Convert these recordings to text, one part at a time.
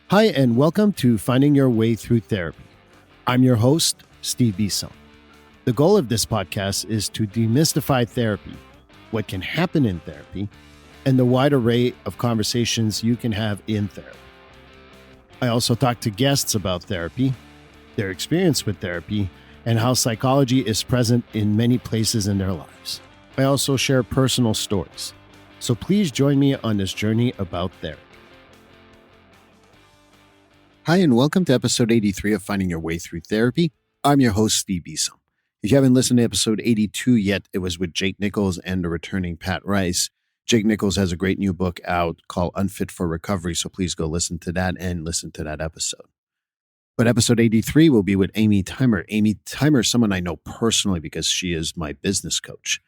Hi, and welcome to Finding Your Way Through Therapy. I'm your host, Steve Beeson. The goal of this podcast is to demystify therapy, what can happen in therapy, and the wide array of conversations you can have in therapy. I also talk to guests about therapy, their experience with therapy, and how psychology is present in many places in their lives. I also share personal stories. So please join me on this journey about therapy. Hi, and welcome to episode 83 of Finding Your Way Through Therapy. I'm your host, Steve Beeson. If you haven't listened to episode 82 yet, it was with Jake Nichols and the returning Pat Rice. Jake Nichols has a great new book out called Unfit for Recovery, so please go listen to that and listen to that episode. But episode 83 will be with Amy Teumer. Amy Teumer is someone I know personally because she is my business coach.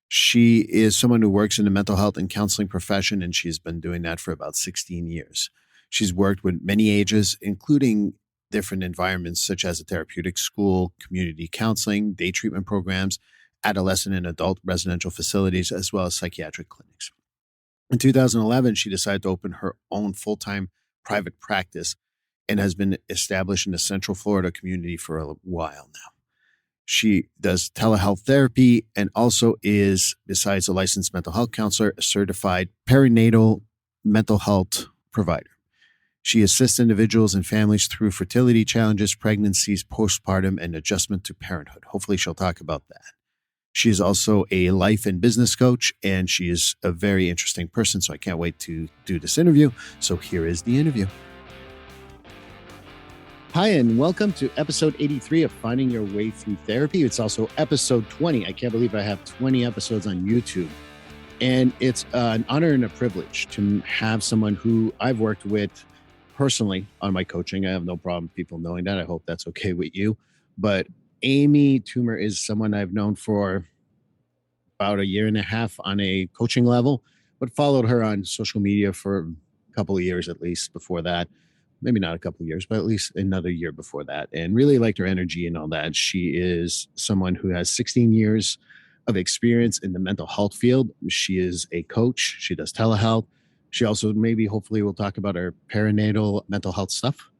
She is someone who works in the mental health and counseling profession, and she's been doing that for about 16 years. She's worked with many ages, including different environments such as a therapeutic school, community counseling, day treatment programs, adolescent and adult residential facilities, as well as psychiatric clinics. In 2011, she decided to open her own full-time private practice and has been established in the Central Florida community for a while now. She does telehealth therapy and also is, besides a licensed mental health counselor, a certified perinatal mental health provider. She assists individuals and families through fertility challenges, pregnancies, postpartum, and adjustment to parenthood. Hopefully she'll talk about that. She is also a life and business coach, and she is a very interesting person, so I can't wait to do this interview. So here is the interview. Hi, and welcome to episode 83 of Finding Your Way Through Therapy. It's also episode 20. I can't believe I have 20 episodes on YouTube. And it's an honor and a privilege to have someone who I've worked with personally on my coaching. I have no problem people knowing that. I hope that's okay with you. But Amy Teumer is someone I've known for about a year and a half on a coaching level, but followed her on social media for a couple of years at least before that. Maybe not a couple of years, but at least another year before that. And really liked her energy and all that. She is someone who has 16 years of experience in the mental health field. She is a coach. She does telehealth. She also hopefully we'll talk about her perinatal mental health stuff.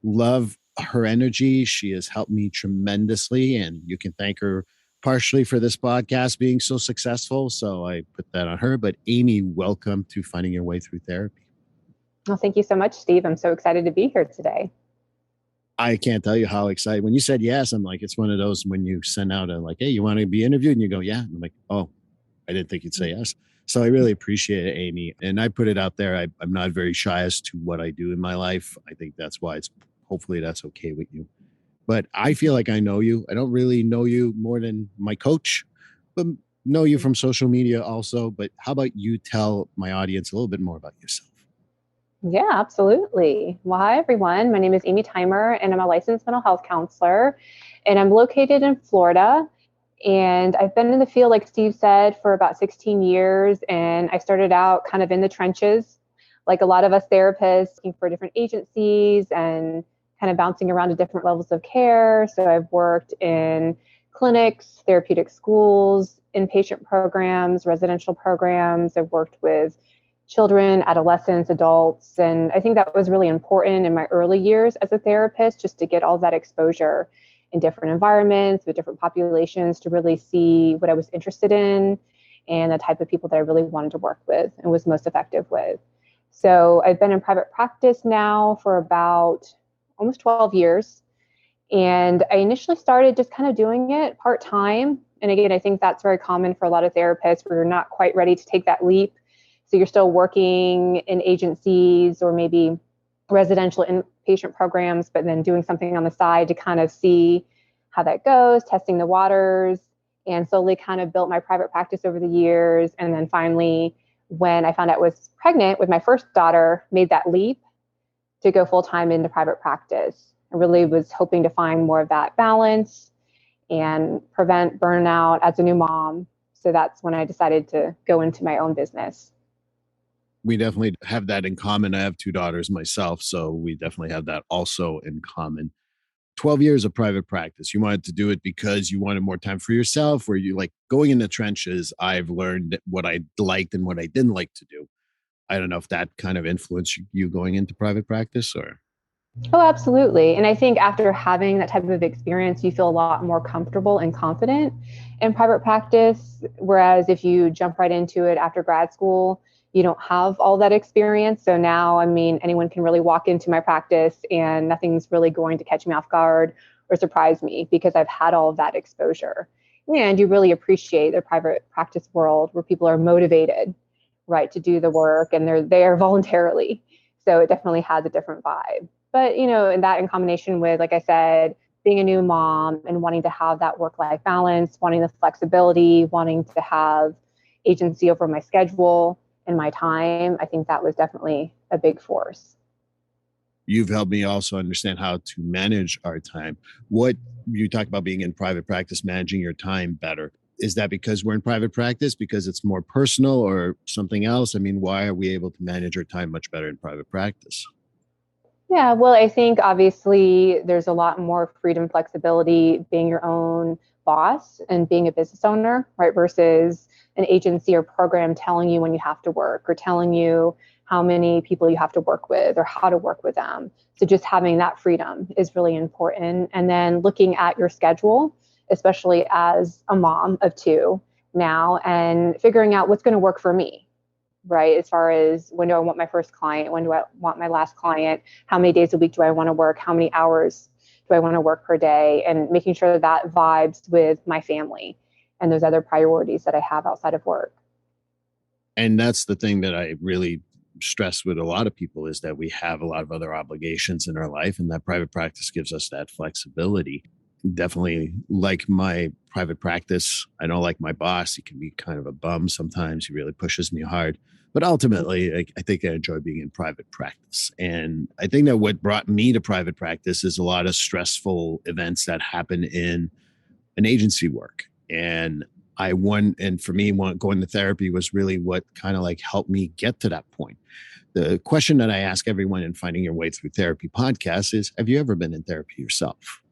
Love her energy. She has helped me tremendously, and you can thank her partially for this podcast being so successful. So I put that on her. But Amy, welcome to Finding Your Way Through Therapy. Well, thank you so much, Steve. I'm so excited to be here today. I can't tell you how excited. When you said yes, I'm like, it's one of those when you send out hey, you want to be interviewed? And you go, yeah. And I'm like, oh, I didn't think you'd say yes. So I really appreciate it, Amy. And I put it out there. I'm not very shy as to what I do in my life. I think that's why hopefully that's okay with you. But I feel like I know you. I don't really know you more than my coach, but know you from social media also. But how about you tell my audience a little bit more about yourself? Yeah, absolutely. Well, hi, everyone. My name is Amy Teumer, and I'm a licensed mental health counselor, and I'm located in Florida. And I've been in the field, like Steve said, for about 16 years. And I started out kind of in the trenches, like a lot of us therapists, looking for different agencies and kind of bouncing around to different levels of care. So I've worked in clinics, therapeutic schools, inpatient programs, residential programs. I've worked with children, adolescents, adults. And I think that was really important in my early years as a therapist, just to get all that exposure in different environments with different populations to really see what I was interested in and the type of people that I really wanted to work with and was most effective with. So I've been in private practice now for about almost 12 years. And I initially started just kind of doing it part-time. And again, I think that's very common for a lot of therapists where you're not quite ready to take that leap. So you're still working in agencies or maybe residential inpatient programs, but then doing something on the side to kind of see how that goes, testing the waters, and slowly kind of built my private practice over the years. And then finally, when I found out I was pregnant with my first daughter, made that leap to go full-time into private practice. I really was hoping to find more of that balance and prevent burnout as a new mom. So that's when I decided to go into my own business. We definitely have that in common. I have two daughters myself, so we definitely have that also in common. 12 years of private practice. You wanted to do it because you wanted more time for yourself, or you like going in the trenches. I've learned what I liked and what I didn't like to do. I don't know if that kind of influenced you going into private practice or. Oh, absolutely. And I think after having that type of experience, you feel a lot more comfortable and confident in private practice. Whereas if you jump right into it after grad school, you don't have all that experience. So now, I mean, anyone can really walk into my practice and nothing's really going to catch me off guard or surprise me because I've had all of that exposure. And you really appreciate the private practice world where people are motivated, right, to do the work and they're there voluntarily. So it definitely has a different vibe. But, and that in combination with, like I said, being a new mom and wanting to have that work-life balance, wanting the flexibility, wanting to have agency over my schedule and my time, I think that was definitely a big force. You've helped me also understand how to manage our time. What you talk about being in private practice, managing your time better. Is that because we're in private practice, because it's more personal or something else? I mean, why are we able to manage our time much better in private practice? Yeah, well, I think obviously there's a lot more freedom, flexibility being your own boss and being a business owner, right? Versus an agency or program telling you when you have to work or telling you how many people you have to work with or how to work with them. So just having that freedom is really important. And then looking at your schedule, especially as a mom of two now, and figuring out what's going to work for me, right? As far as when do I want my first client? When do I want my last client? How many days a week do I want to work? How many hours do I want to work per day? And making sure that that vibes with my family and those other priorities that I have outside of work. And that's the thing that I really stress with a lot of people is that we have a lot of other obligations in our life, and that private practice gives us that flexibility. Definitely like my private practice. I don't like my boss. He can be kind of a bum sometimes. He really pushes me hard. But ultimately, I think I enjoy being in private practice. And I think that what brought me to private practice is a lot of stressful events that happen in an agency work. And and for me, going to therapy was really what kind of like helped me get to that point. The question that I ask everyone in Finding Your Way Through Therapy podcast is, have you ever been in therapy yourself?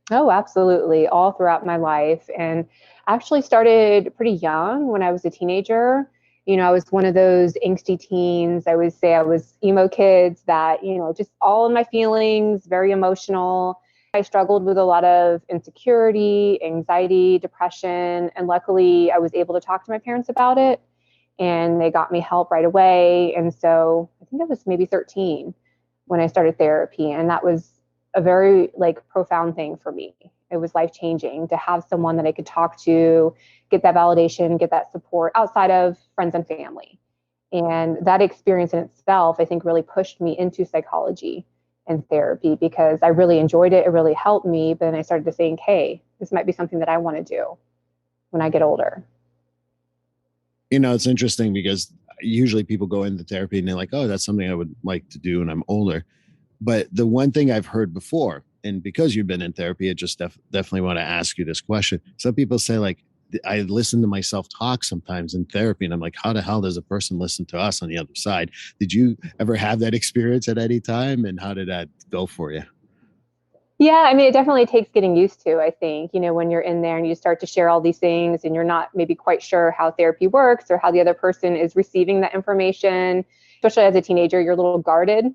Oh, absolutely. All throughout my life. And actually started pretty young when I was a teenager. I was one of those angsty teens. I would say I was emo kids that, just all of my feelings, very emotional. I struggled with a lot of insecurity, anxiety, depression. And luckily, I was able to talk to my parents about it and they got me help right away. And so I think I was maybe 13 when I started therapy. And that was a very profound thing for me. It was life changing to have someone that I could talk to, get that validation, get that support outside of friends and family. And that experience in itself, I think, really pushed me into psychology and therapy because I really enjoyed it. It really helped me. But then I started to think, hey, this might be something that I want to do when I get older. It's interesting because usually people go into therapy and they're like, oh, that's something I would like to do when I'm older. But the one thing I've heard before, and because you've been in therapy, I just definitely want to ask you this question. Some people say, like, I listen to myself talk sometimes in therapy, and I'm like, how the hell does a person listen to us on the other side? Did you ever have that experience at any time? And how did that go for you? Yeah, I mean, it definitely takes getting used to, I think, when you're in there and you start to share all these things and you're not maybe quite sure how therapy works or how the other person is receiving that information, especially as a teenager, you're a little guarded.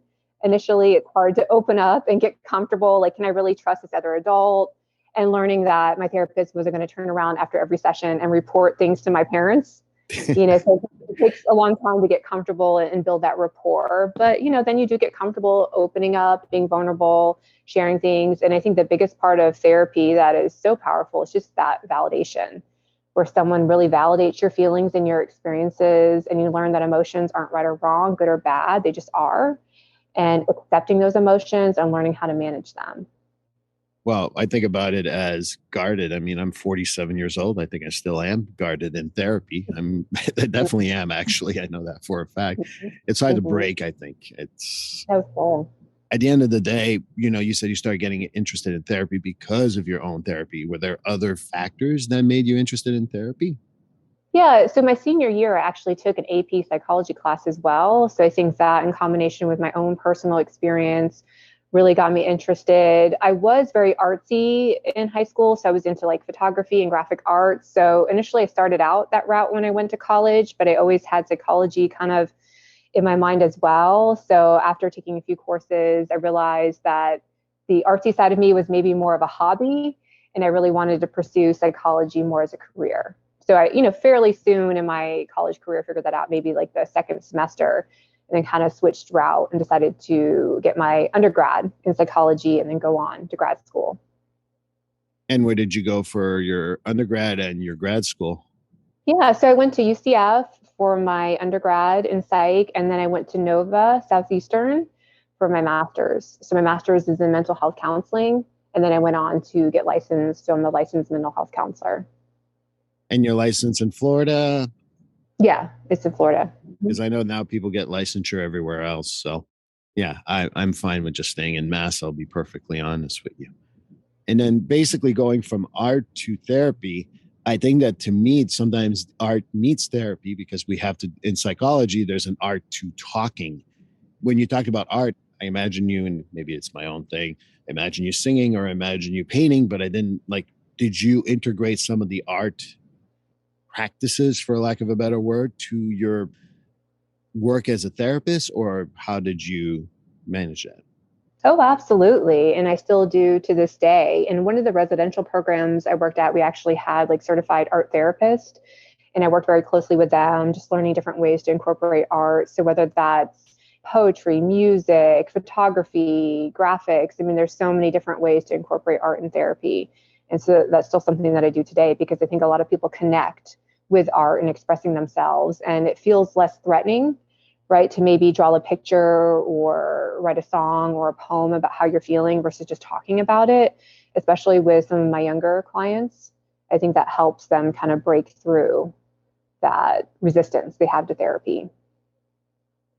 Initially, it's hard to open up and get comfortable. Like, can I really trust this other adult? And learning that my therapist wasn't going to turn around after every session and report things to my parents. So it takes a long time to get comfortable and build that rapport. But, then you do get comfortable opening up, being vulnerable, sharing things. And I think the biggest part of therapy that is so powerful is just that validation, where someone really validates your feelings and your experiences. And you learn that emotions aren't right or wrong, good or bad, they just are. And accepting those emotions and learning how to manage them. Well, I think about it as guarded. I mean, I'm 47 years old. I think I still am guarded in therapy. I definitely am, actually. I know that for a fact. It's hard to break, I think. It's That was cool. at the end of the day, you said you started getting interested in therapy because of your own therapy. Were there other factors that made you interested in therapy? Yeah, so my senior year, I actually took an AP psychology class as well. So I think that in combination with my own personal experience really got me interested. I was very artsy in high school, so I was into photography and graphic arts. So initially I started out that route when I went to college, but I always had psychology kind of in my mind as well. So after taking a few courses, I realized that the artsy side of me was maybe more of a hobby, and I really wanted to pursue psychology more as a career. So I, fairly soon in my college career, figured that out, maybe like the second semester, and then kind of switched route and decided to get my undergrad in psychology and then go on to grad school. And where did you go for your undergrad and your grad school? Yeah, so I went to UCF for my undergrad in psych, and then I went to Nova Southeastern for my master's. So my master's is in mental health counseling, and then I went on to get licensed. So I'm a licensed mental health counselor. And your license in Florida? Yeah, it's in Florida. Because I know now people get licensure everywhere else. So yeah, I'm fine with just staying in Mass. I'll be perfectly honest with you. And then basically going from art to therapy, I think that to me, sometimes art meets therapy because we have to, in psychology, there's an art to talking. When you talk about art, I imagine you, and maybe it's my own thing, I imagine you singing or I imagine you painting, but I didn't like, did you integrate some of the art practices, for lack of a better word, to your work as a therapist, or how did you manage that? Oh, absolutely. And I still do to this day. In one of the residential programs I worked at, we actually had like certified art therapists, and I worked very closely with them, just learning different ways to incorporate art. So whether that's poetry, music, photography, graphics, I mean, there's so many different ways to incorporate art in therapy. And so that's still something that I do today because I think a lot of people connect with art and expressing themselves, and it feels less threatening, right? To maybe draw a picture or write a song or a poem about how you're feeling versus just talking about it, especially with some of my younger clients. I think that helps them kind of break through that resistance they have to therapy.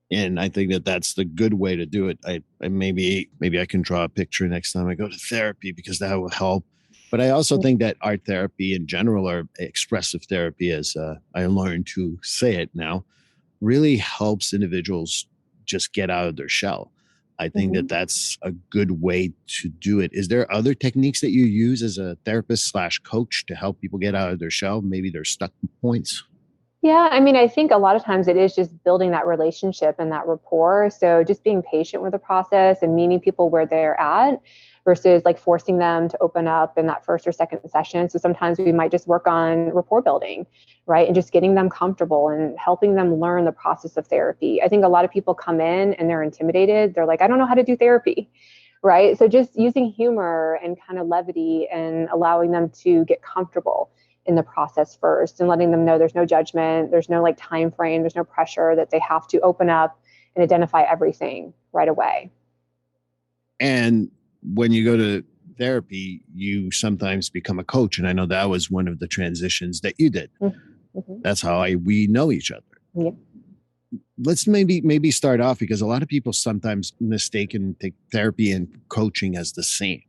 And I think that that's the good way to do it. I maybe I can draw a picture next time I go to therapy because that will help. But I also think that art therapy in general, or expressive therapy, as I learned to say it now, really helps individuals just get out of their shell. I think that Mm-hmm. that's a good way to do it. Is there other techniques that you use as a therapist slash coach to help people get out of their shell? Maybe their stuck points. Yeah, I mean, I think a lot of times it is just building that relationship and that rapport. So just being patient with the process and meeting people where they're at versus like forcing them to open up in that first or second session. So sometimes we might just work on rapport building, right? And just getting them comfortable and helping them learn the process of therapy. I think a lot of people come in and they're intimidated. They're like, I don't know how to do therapy, right? So just using humor and kind of levity and allowing them to get comfortable in the process first and letting them know there's no judgment, there's no like time frame, there's no pressure that they have to open up and identify everything right away. And when you go to therapy, you sometimes become a coach. And I know that was one of the transitions that you did. Mm-hmm. That's how we know each other. Yeah. Let's maybe start off because a lot of people sometimes mistaken take therapy and coaching as the same.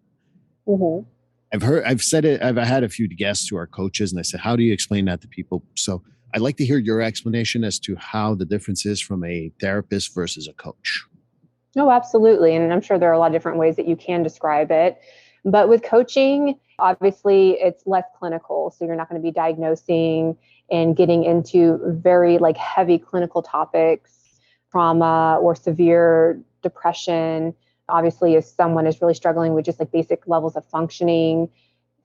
Mm-hmm. I've said it, I've had a few guests who are coaches and I said, how do you explain that to people? So I'd like to hear your explanation as to how the difference is from a therapist versus a coach. No, absolutely. And I'm sure there are a lot of different ways that you can describe it. But with coaching, obviously it's less clinical. So you're not going to be diagnosing and getting into very like heavy clinical topics, trauma or severe depression. Obviously, if someone is really struggling with just like basic levels of functioning,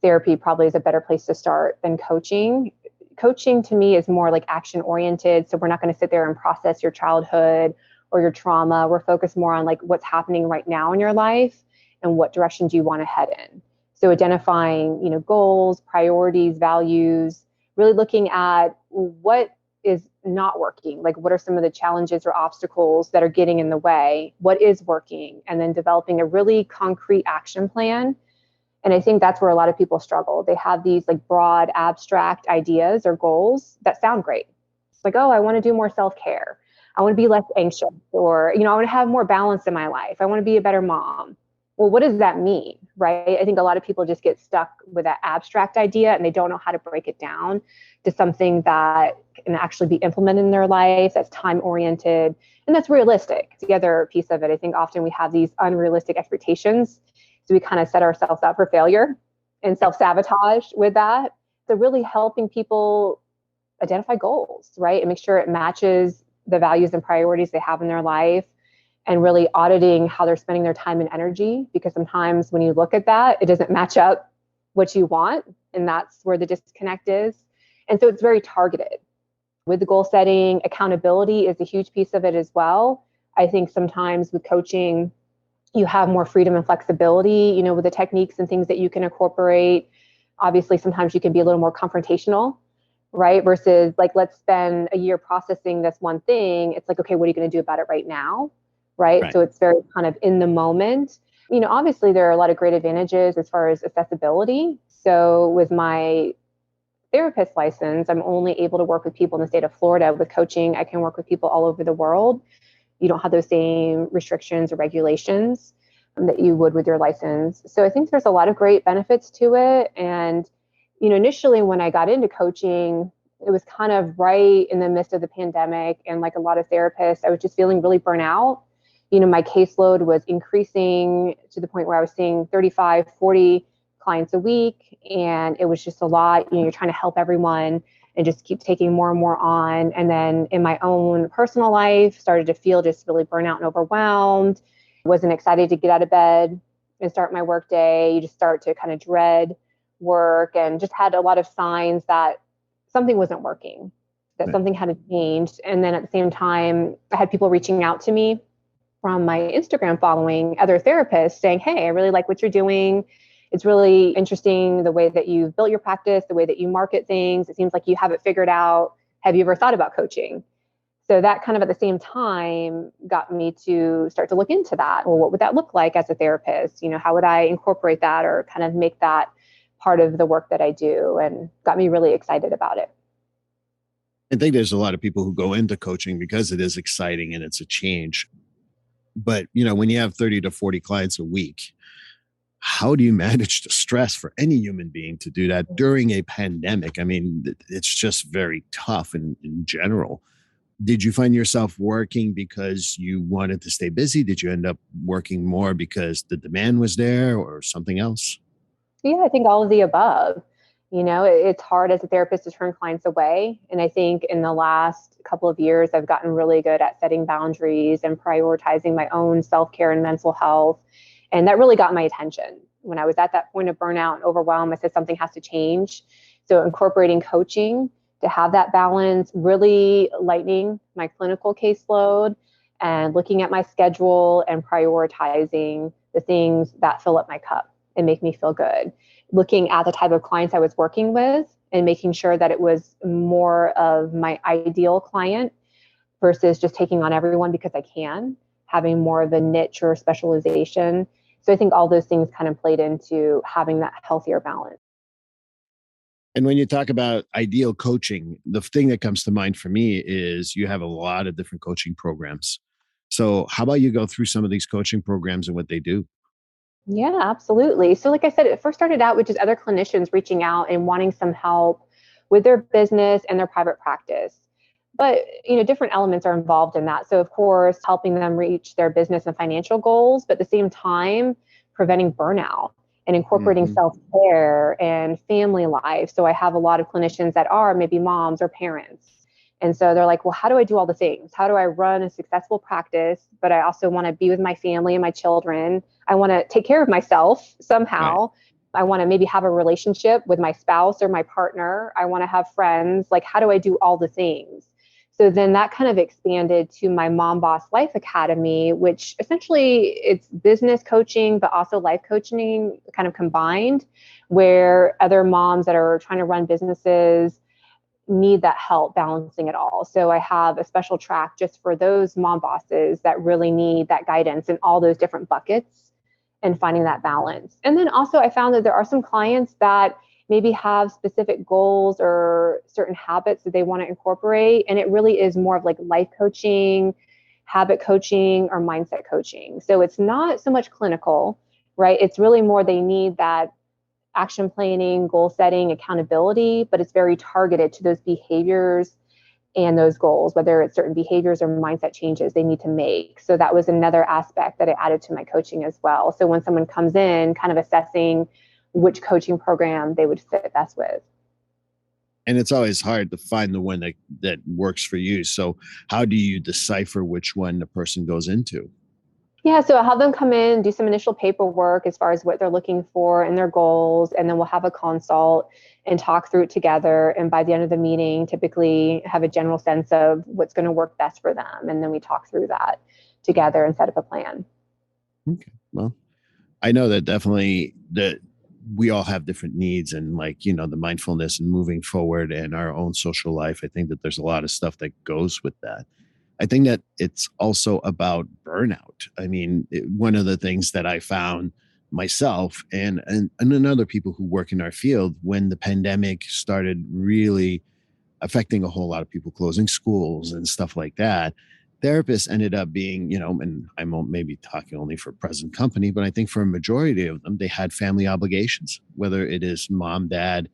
therapy probably is a better place to start than coaching. Coaching to me is more like action oriented. So we're not going to sit there and process your childhood or your trauma. We're focused more on like what's happening right now in your life and what direction do you want to head in. So identifying, goals, priorities, values, really looking at what is not working. Like what are some of the challenges or obstacles that are getting in the way? What is working? And then developing a really concrete action plan. And I think that's where a lot of people struggle. They have these like broad, abstract ideas or goals that sound great. It's like, oh, I want to do more self-care. I want to be less anxious, or, I want to have more balance in my life. I want to be a better mom. Well, what does that mean, right? I think a lot of people just get stuck with that abstract idea and they don't know how to break it down to something that can actually be implemented in their life, that's time oriented, and that's realistic. It's the other piece of it. I think often we have these unrealistic expectations. So we kind of set ourselves up for failure and self-sabotage with that. So really helping people identify goals, right? And make sure it matches the values and priorities they have in their life, and really auditing how they're spending their time and energy. Because sometimes when you look at that, it doesn't match up what you want. And that's where the disconnect is. And so it's very targeted. With the goal setting, accountability is a huge piece of it as well. I think sometimes with coaching, you have more freedom and flexibility, with the techniques and things that you can incorporate. Obviously, sometimes you can be a little more confrontational, right? Versus like, let's spend a year processing this one thing. It's like, okay, what are you going to do about it right now? Right. Right. So it's very kind of in the moment. Obviously there are a lot of great advantages as far as accessibility. So with my therapist license, I'm only able to work with people in the state of Florida. With coaching, I can work with people all over the world. You don't have those same restrictions or regulations that you would with your license. So I think there's a lot of great benefits to it. And, initially when I got into coaching, it was kind of right in the midst of the pandemic. And like a lot of therapists, I was just feeling really burnt out. My caseload was increasing to the point where I was seeing 35, 40 clients a week. And it was just a lot. You're trying to help everyone and just keep taking more and more on. And then in my own personal life, started to feel just really burnout and overwhelmed. Wasn't excited to get out of bed and start my work day. You just start to kind of dread work, and just had a lot of signs that something wasn't working, that Right. something hadn't changed. And then at the same time, I had people reaching out to me from my Instagram following, other therapists saying, hey, I really like what you're doing. It's really interesting the way that you've built your practice, the way that you market things. It seems like you have it figured out. Have you ever thought about coaching? So that kind of at the same time got me to start to look into that. Well, what would that look like as a therapist? How would I incorporate that or kind of make that part of the work that I do, and got me really excited about it. I think there's a lot of people who go into coaching because it is exciting and it's a change. But, when you have 30 to 40 clients a week, how do you manage the stress for any human being to do that during a pandemic? I mean, it's just very tough in general. Did you find yourself working because you wanted to stay busy? Did you end up working more because the demand was there or something else? Yeah, I think all of the above. It's hard as a therapist to turn clients away. And I think in the last couple of years, I've gotten really good at setting boundaries and prioritizing my own self-care and mental health. And that really got my attention. When I was at that point of burnout and overwhelm, I said something has to change. So incorporating coaching to have that balance, really lightening my clinical caseload and looking at my schedule and prioritizing the things that fill up my cup and make me feel good. Looking at the type of clients I was working with and making sure that it was more of my ideal client versus just taking on everyone because I can, having more of a niche or specialization. So I think all those things kind of played into having that healthier balance. And when you talk about ideal coaching, the thing that comes to mind for me is you have a lot of different coaching programs. So, how about you go through some of these coaching programs and what they do? Yeah, absolutely. So, like I said, it first started out with just other clinicians reaching out and wanting some help with their business and their private practice. But, different elements are involved in that. So, of course, helping them reach their business and financial goals, but at the same time, preventing burnout and incorporating Hmm. self care and family life. So, I have a lot of clinicians that are maybe moms or parents. And so they're like, well, how do I do all the things? How do I run a successful practice? But I also want to be with my family and my children. I want to take care of myself Right. somehow. I want to maybe have a relationship with my spouse or my partner. I want to have friends. Like, how do I do all the things? So then that kind of expanded to my Mom Boss Life Academy, which essentially it's business coaching, but also life coaching kind of combined, where other moms that are trying to run businesses need that help balancing it all. So I have a special track just for those mom bosses that really need that guidance in all those different buckets and finding that balance. And then also I found that there are some clients that maybe have specific goals or certain habits that they want to incorporate. And it really is more of like life coaching, habit coaching, or mindset coaching. So it's not so much clinical, right? It's really more they need that action planning, goal setting, accountability, but it's very targeted to those behaviors and those goals, whether it's certain behaviors or mindset changes they need to make. So that was another aspect that I added to my coaching as well. So when someone comes in, kind of assessing which coaching program they would fit best with. And it's always hard to find the one that works for you. So how do you decipher which one the person goes into? Yeah, so I'll have them come in, do some initial paperwork as far as what they're looking for and their goals, and then we'll have a consult and talk through it together. And by the end of the meeting, typically have a general sense of what's going to work best for them. And then we talk through that together and set up a plan. Okay. Well, I know that definitely that we all have different needs, and like, the mindfulness and moving forward and our own social life. I think that there's a lot of stuff that goes with that. I think that it's also about burnout. I mean, one of the things that I found myself and in other people who work in our field when the pandemic started really affecting a whole lot of people, closing schools and stuff like that. Therapists ended up being, and I'm maybe talking only for present company, but I think for a majority of them, they had family obligations, whether it is mom, dad,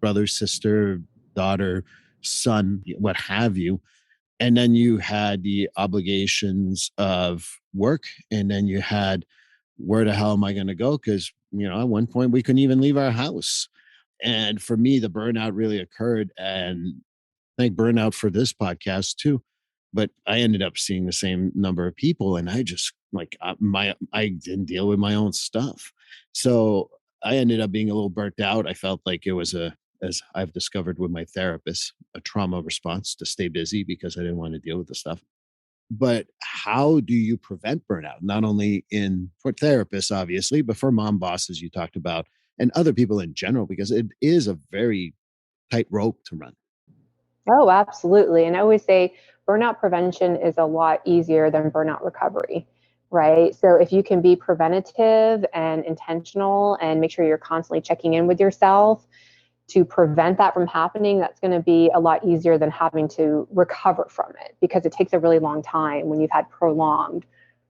brother, sister, daughter, son, what have you. And then you had the obligations of work. And then you had, where the hell am I going to go? Because, at one point we couldn't even leave our house. And for me, the burnout really occurred. And thank burnout for this podcast too. But I ended up seeing the same number of people, and I just like I didn't deal with my own stuff, so I ended up being a little burnt out. I felt like it was as I've discovered with my therapist, a trauma response to stay busy because I didn't want to deal with the stuff. But how do you prevent burnout? Not only in for therapists, obviously, but for mom bosses you talked about, and other people in general, because it is a very tight rope to run. Oh, absolutely. And I always say burnout prevention is a lot easier than burnout recovery, right? So if you can be preventative and intentional and make sure you're constantly checking in with yourself to prevent that from happening, that's going to be a lot easier than having to recover from it because it takes a really long time when you've had prolonged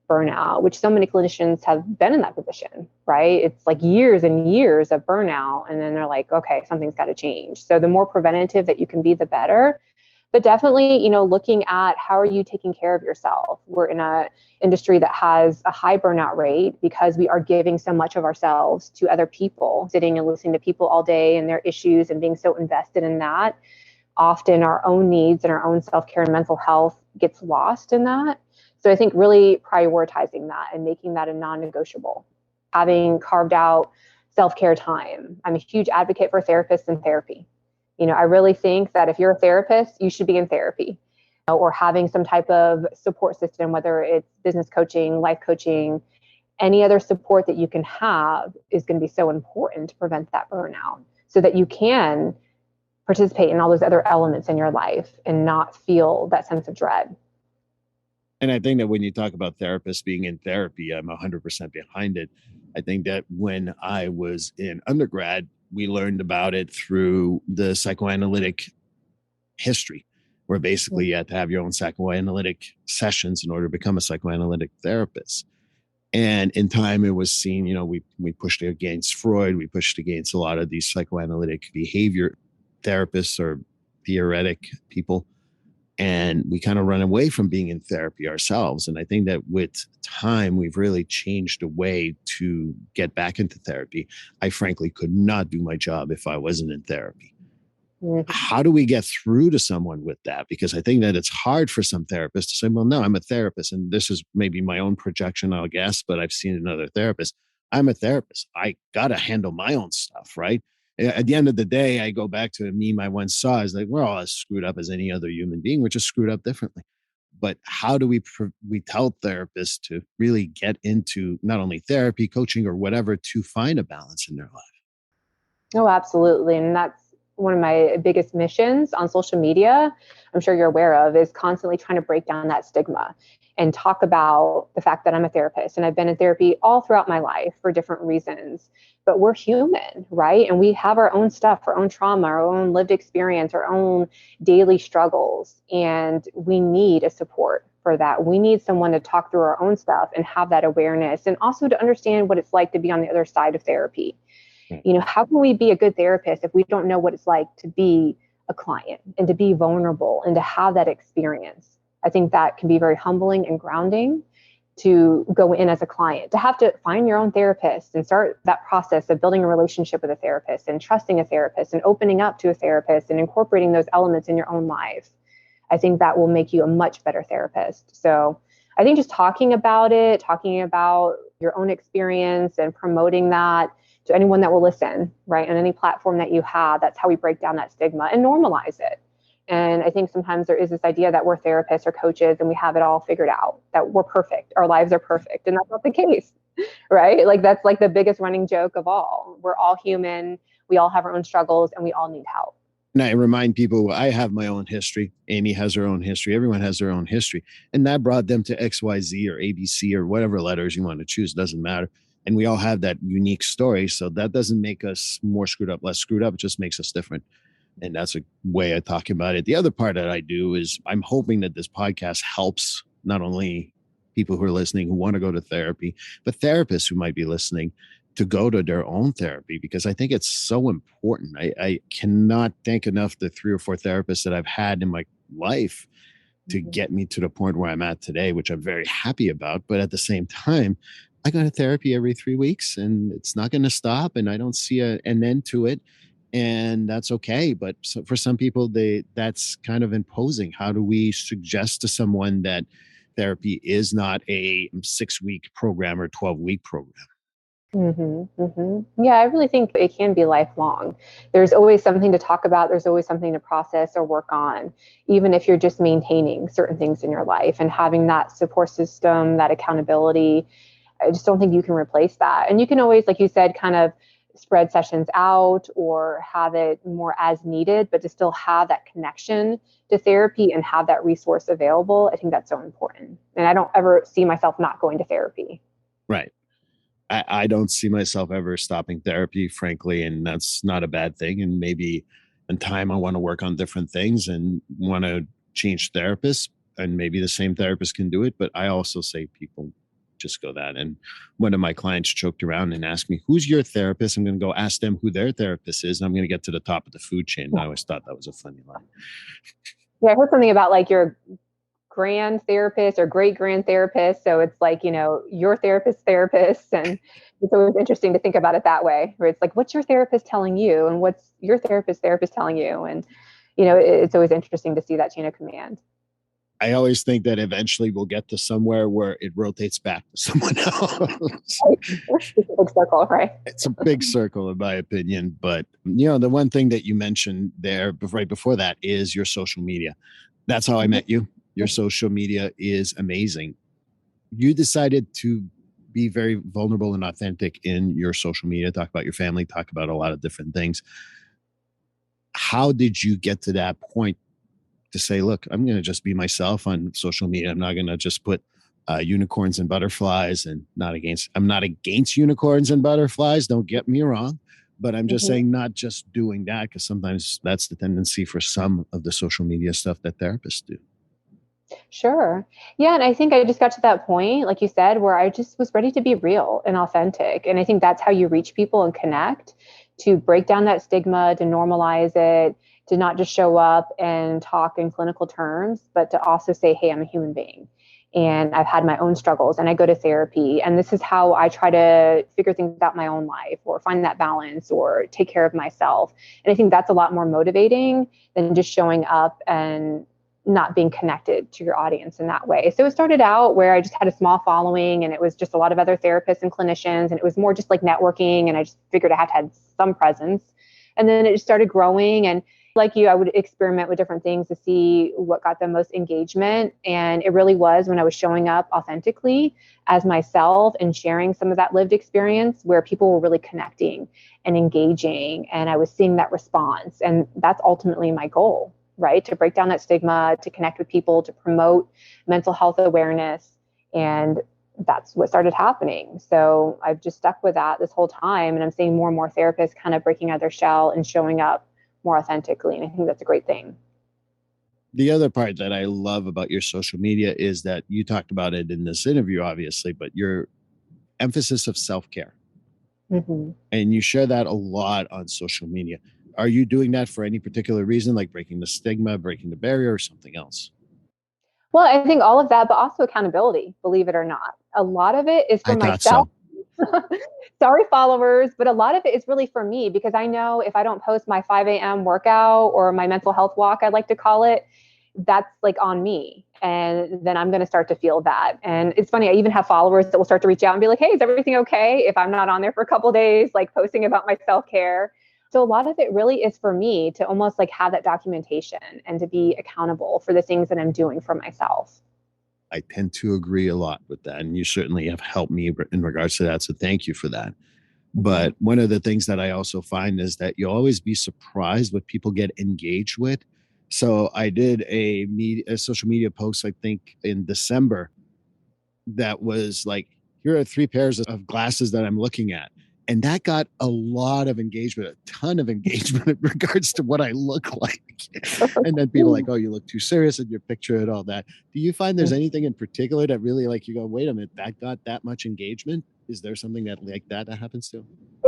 burnout, which so many clinicians have been in that position, right? It's like years and years of burnout. And then they're like, okay, something's got to change. So the more preventative that you can be, the better. But definitely, looking at how are you taking care of yourself. We're in a industry that has a high burnout rate because we are giving so much of ourselves to other people, sitting and listening to people all day and their issues and being so invested in that. Often our own needs and our own self-care and mental health gets lost in that. So I think really prioritizing that and making that a non-negotiable, having carved out self-care time. I'm a huge advocate for therapists and therapy. I really think that if you're a therapist, you should be in therapy or having some type of support system, whether it's business coaching, life coaching, any other support that you can have is going to be so important to prevent that burnout so that you can participate in all those other elements in your life and not feel that sense of dread. And I think that when you talk about therapists being in therapy, I'm 100% behind it. I think that when I was in undergrad, we learned about it through the psychoanalytic history, where basically you had to have your own psychoanalytic sessions in order to become a psychoanalytic therapist. And in time, it was seen, we pushed against Freud, we pushed against a lot of these psychoanalytic behavior therapists or theoretic people, and we kind of run away from being in therapy ourselves. And I think that with time, we've really changed a way to get back into therapy. I frankly could not do my job if I wasn't in therapy. Mm-hmm. How do we get through to someone with that? Because I think that it's hard for some therapists to say, well, no, I'm a therapist. And this is maybe my own projection, I'll guess, but I've seen another therapist. I'm a therapist. I got to handle my own stuff, right? At the end of the day, I go back to a meme I once saw is like, we're all as screwed up as any other human being. We're just screwed up differently. But how do we tell therapists to really get into not only therapy, coaching, or whatever to find a balance in their life? Oh, absolutely. And that's one of my biggest missions on social media, I'm sure you're aware of, is constantly trying to break down that stigma and talk about the fact that I'm a therapist and I've been in therapy all throughout my life for different reasons. But we're human, right? And we have our own stuff, our own trauma, our own lived experience, our own daily struggles. And we need a support for that. We need someone to talk through our own stuff and have that awareness and also to understand what it's like to be on the other side of therapy. How can we be a good therapist if we don't know what it's like to be a client and to be vulnerable and to have that experience? I think that can be very humbling and grounding. to go in as a client, to have to find your own therapist and start that process of building a relationship with a therapist and trusting a therapist and opening up to a therapist and incorporating those elements in your own life. I think that will make you a much better therapist. So I think just talking about it, talking about your own experience and promoting that to anyone that will listen, right? On any platform that you have, that's how we break down that stigma and normalize it. And I think sometimes there is this idea that we're therapists or coaches and we have it all figured out, that we're perfect, our lives are perfect. And that's not the case, right? Like that's like the biggest running joke of all. We're all human, we all have our own struggles, and we all need help. And I remind people, I have my own history. Amy has her own history. Everyone has their own history. And that brought them to XYZ or ABC or whatever letters you want to choose. Doesn't matter. And we all have that unique story. So that doesn't make us more screwed up, less screwed up. It just makes us different. And that's a way I talk about it. The other part that I do is I'm hoping that this podcast helps not only people who are listening who want to go to therapy, but therapists who might be listening to go to their own therapy, because I think it's so important. I cannot thank enough the 3 or 4 therapists that I've had in my life to get me to the point where I'm at today, which I'm very happy about. But at the same time, I go to therapy every 3 weeks and it's not going to stop, and I don't see an end to it. And that's okay. But for some people, that's kind of imposing. How do we suggest to someone that therapy is not a 6-week program or 12-week program? Yeah, I really think it can be lifelong. There's always something to talk about. There's always something to process or work on, even if you're just maintaining certain things in your life and having that support system, that accountability. I just don't think you can replace that. And you can always, like you said, kind of spread sessions out or have it more as needed, but to still have that connection to therapy and have that resource available. I think that's so important. And I don't ever see myself not going to therapy. Right. I don't see myself ever stopping therapy, frankly, and that's not a bad thing. And maybe in time, I want to work on different things and want to change therapists, and maybe the same therapist can do it. But I also say people just go that. And one of my clients joked around and asked me, "Who's your therapist?" I'm going to go ask them who their therapist is, and I'm going to get to the top of the food chain. I always thought that was a funny line. Yeah, I heard something about like your grand therapist or great grand therapist. So it's like, your therapist. And it's always interesting to think about it that way, where it's like, what's your therapist telling you? And what's your therapist telling you? And, it's always interesting to see that chain of command. I always think that eventually we'll get to somewhere where it rotates back to someone else. It's a big circle, right? It's a big circle, in my opinion. But, the one thing that you mentioned there right before that is your social media. That's how I met you. Your social media is amazing. You decided to be very vulnerable and authentic in your social media, talk about your family, talk about a lot of different things. How did you get to that point to say, look, I'm going to just be myself on social media. I'm not going to just put unicorns and butterflies, and I'm not against unicorns and butterflies. Don't get me wrong. But I'm just saying, not just doing that, because sometimes that's the tendency for some of the social media stuff that therapists do. Sure. Yeah. And I think I just got to that point, like you said, where I just was ready to be real and authentic. And I think that's how you reach people and connect, to break down that stigma, to normalize it, to not just show up and talk in clinical terms, but to also say, hey, I'm a human being and I've had my own struggles and I go to therapy. And this is how I try to figure things out in my own life or find that balance or take care of myself. And I think that's a lot more motivating than just showing up and not being connected to your audience in that way. So it started out where I just had a small following and it was just a lot of other therapists and clinicians, and it was more just like networking, and I just figured I had to have some presence. And then it just started growing, and like you, I would experiment with different things to see what got the most engagement. And it really was when I was showing up authentically as myself and sharing some of that lived experience where people were really connecting and engaging, and I was seeing that response. And that's ultimately my goal, right? To break down that stigma, to connect with people, to promote mental health awareness. And that's what started happening. So I've just stuck with that this whole time. And I'm seeing more and more therapists kind of breaking out of their shell and showing up more authentically. And I think that's a great thing. The other part that I love about your social media is that you talked about it in this interview, obviously, but your emphasis of self-care. And you share that a lot on social media. Are you doing that for any particular reason, like breaking the stigma, breaking the barrier, or something else? Well, I think all of that, but also accountability, believe it or not. A lot of it is for I thought myself. so. Sorry, followers, but a lot of it is really for me because I know if I don't post my 5 a.m. workout or my mental health walk, I like to call it, that's like on me. And then I'm going to start to feel that. And it's funny, I even have followers that will start to reach out and be like, hey, is everything okay? If I'm not on there for a couple of days, like posting about my self care. So a lot of it really is for me to almost like have that documentation and to be accountable for the things that I'm doing for myself. I tend to agree a lot with that. And you certainly have helped me in regards to that. So thank you for that. Mm-hmm. But one of the things that I also find is that you'll always be surprised what people get engaged with. So I did a social media post, I think in December, that was like, here are 3 pairs of glasses that I'm looking at. And that got a lot of engagement, a ton of engagement in regards to what I look like. And then people like, oh, you look too serious in your picture and all that. Do you find there's anything in particular that really like you go, wait a minute, that got that much engagement? Is there something that like that happens to?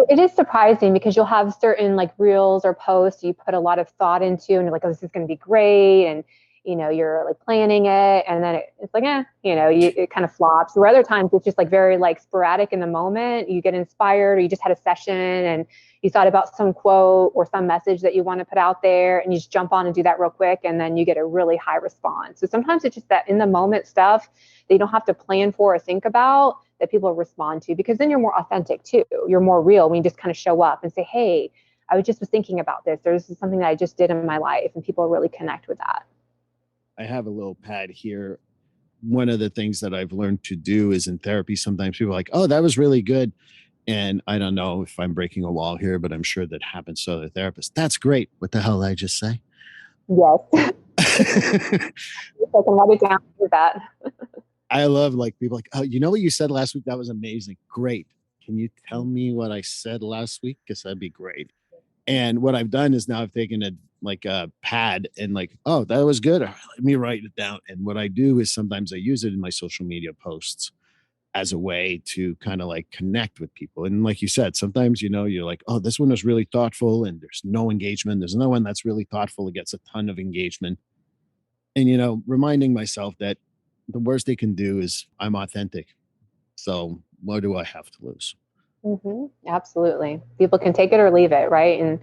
It is surprising because you'll have certain like reels or posts you put a lot of thought into and you're like, oh, this is going to be great. And, you're like planning it. And then it's like, it kind of flops. Where other times it's just like very like sporadic in the moment. You get inspired or you just had a session and you thought about some quote or some message that you want to put out there and you just jump on and do that real quick. And then you get a really high response. So sometimes it's just that in the moment stuff that you don't have to plan for or think about that people respond to, because then you're more authentic too. You're more real when you just kind of show up and say, hey, I was thinking about this. There's something that I just did in my life, and people really connect with that. I have a little pad here. One of the things that I've learned to do is in therapy, sometimes people are like, oh, that was really good. And I don't know if I'm breaking a wall here, but I'm sure that happens to other therapists. That's great. What the hell did I just say? Yes. I can write it down for that. I love like people like, oh, you know what you said last week? That was amazing. Great. Can you tell me what I said last week? Because that'd be great. And what I've done is now I've taken a pad and like, oh, that was good. All right, let me write it down. And what I do is sometimes I use it in my social media posts as a way to kind of like connect with people. And like you said, sometimes, you're like, oh, this one was really thoughtful and there's no engagement. There's another one that's really thoughtful. It gets a ton of engagement. And, reminding myself that the worst they can do is I'm authentic. So what do I have to lose? Mm-hmm. Absolutely. People can take it or leave it, right? And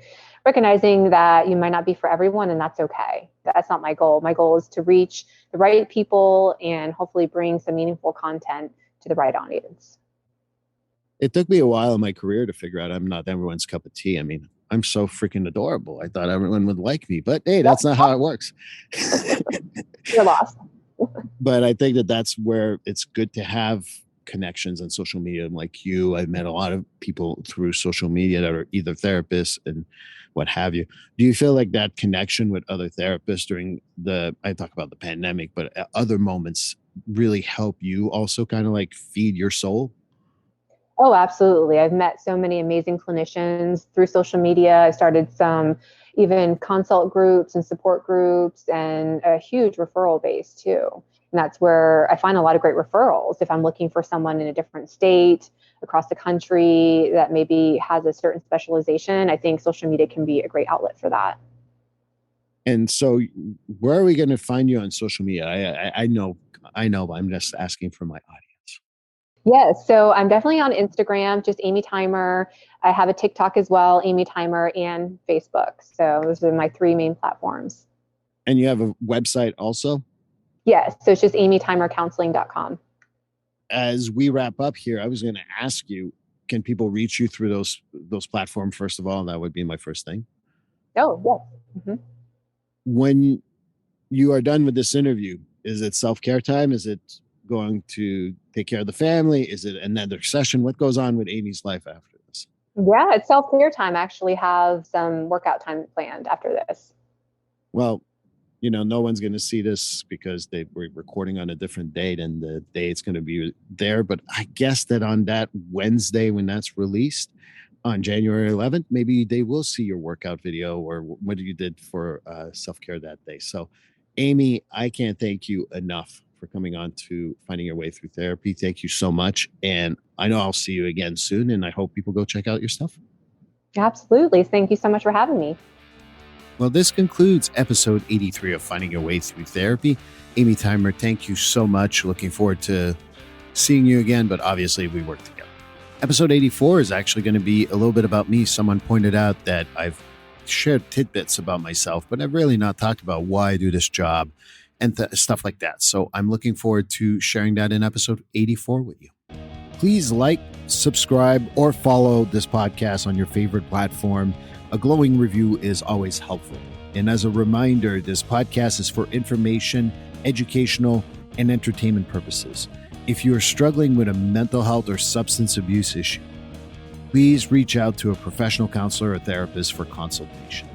recognizing that you might not be for everyone, and that's okay. That's not my goal. My goal is to reach the right people and hopefully bring some meaningful content to the right audience. It took me a while in my career to figure out I'm not everyone's cup of tea. I mean, I'm so freaking adorable. I thought everyone would like me, but hey, that's not how it works. You're lost. But I think that that's where it's good to have connections on social media. Like you, I've met a lot of people through social media that are either therapists and what have you. Do you feel like that connection with other therapists during I talk about the pandemic, but at other moments really help you also kind of like feed your soul? Oh, absolutely. I've met so many amazing clinicians through social media. I started some even consult groups and support groups and a huge referral base too. And that's where I find a lot of great referrals. If I'm looking for someone in a different state across the country that maybe has a certain specialization, I think social media can be a great outlet for that. And so where are we going to find you on social media? I know, but I'm just asking for my audience. Yes, so I'm definitely on Instagram, just Amy Teumer. I have a TikTok as well, Amy Teumer, and Facebook. So those are my 3 main platforms. And you have a website also? Yes, so it's just amyteumercounseling.com. As we wrap up here, I was going to ask you, can people reach you through those platforms first of all? That would be my first thing. Oh, yes. Mm-hmm. When you are done with this interview, is it self-care time? Is it going to take care of the family? Is it another session? What goes on with Amy's life after this? Yeah, it's self-care time. I actually have some workout time planned after this. Well, no one's going to see this because they were recording on a different date and the day it's going to be there. But I guess that on that Wednesday, when that's released on January 11th, maybe they will see your workout video or what you did for self-care that day. So, Amy, I can't thank you enough for coming on to Finding Your Way Through Therapy. Thank you so much. And I know I'll see you again soon. And I hope people go check out your stuff. Absolutely. Thank you so much for having me. Well, this concludes episode 83 of Finding Your Way Through Therapy. Amy Teumer, thank you so much. Looking forward to seeing you again, but obviously we work together. Episode 84 is actually going to be a little bit about me. Someone pointed out that I've shared tidbits about myself, but I've really not talked about why I do this job and stuff like that. So I'm looking forward to sharing that in episode 84 with you. Please like, subscribe, or follow this podcast on your favorite platform. A glowing review is always helpful. And as a reminder, this podcast is for information, educational, and entertainment purposes. If you are struggling with a mental health or substance abuse issue, please reach out to a professional counselor or therapist for consultation.